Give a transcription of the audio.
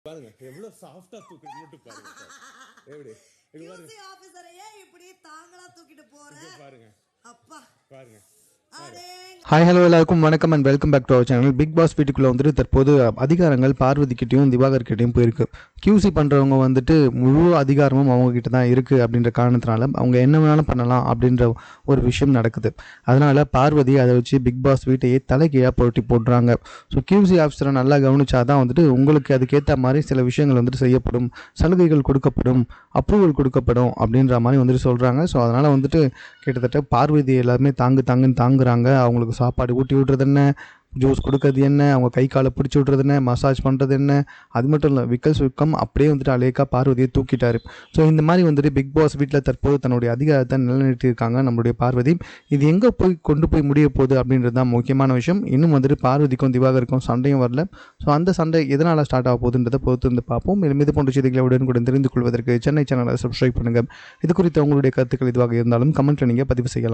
பாருங்க எவ்வளவு சாஃப்டா தூக்கிட்டு மட்டும் பாருங்க எப்படி QC ஆபீசரையே இப்படி தாங்களா தூக்கிட்டு போற பாருங்க அப்பா பாருங்க. ஹாய் ஹலோ எல்லாருக்கும் வணக்கம் and welcome back to our channel. Bigg Boss வீட்டுக்குள்ளே வந்துட்டு தற்போது அதிகாரங்கள் பார்வதிக்கிட்டையும் திவாகர்கிட்டையும் போயிருக்கு. QC பண்ணுறவங்க வந்துட்டு முழு அதிகாரமும் அவங்கக்கிட்ட தான் இருக்குது அப்படின்ற காரணத்தினால அவங்க என்ன வேணாலும் பண்ணலாம் அப்படின்ற ஒரு விஷயம் நடக்குது. அதனால் பார்வதி அதை வச்சு பிக் பாஸ் வீட்டையே தலைகீழாக புரட்டி போடுறாங்க. ஸோ QC ஆஃபீஸரை நல்லா கவனிச்சா தான் வந்துட்டு உங்களுக்கு அதுக்கேற்ற மாதிரி சில விஷயங்கள் வந்துட்டு செய்யப்படும், சலுகைகள் கொடுக்கப்படும், அப்ரூவல் கொடுக்கப்படும் அப்படின்ற மாதிரி வந்துட்டு சொல்கிறாங்க. ஸோ அதனால் வந்துட்டு கிட்டத்தட்ட பார்வதி எல்லாருமே தாங்குன்னு தாங்குறாங்க. அவங்களுக்கு சாப்பாடு ஊட்டி விட்றது என்ன, ஜூஸ் கொடுக்கறது என்ன, அவங்க கை காலை பிடிச்சி விட்றது என்ன, மசாஜ் பண்ணுறது என்ன, அது மட்டும் இல்லை விக்கம் அப்படியே வந்துட்டு அலேக்கா பார்வதியை தூக்கிட்டாரு. ஸோ இந்த மாதிரி வந்துட்டு பிக் பாஸ் வீட்டில் தற்போது தன்னுடைய அதிகாரத்தை நிலைநிறுத்தியிருக்காங்க நம்மளுடைய பார்வதி. இது எங்கே கொண்டு போய் முடிய போகுது அப்படின்றது தான் முக்கியமான விஷயம். இன்னும் வந்துட்டு பார்வதிக்கும் திவாகருக்கும் சண்டையும் வரல. ஸோ அந்த சண்டை எதனால் ஸ்டார்ட் ஆக போகுதுன்றதை பொறுத்து வந்து பார்ப்போம். மேலும் இது போன்ற செய்திகளை உடனுக்குடன் தெரிந்து கொள்வதற்கு சென்னை சேனலை சப்ஸ்கிரைப் பண்ணுங்கள். இது குறித்து உங்களுடைய கருத்துக்கள் எதுவாக இருந்தாலும் கமெண்ட்டில் நீங்கள் பதிவு செய்யலாம்.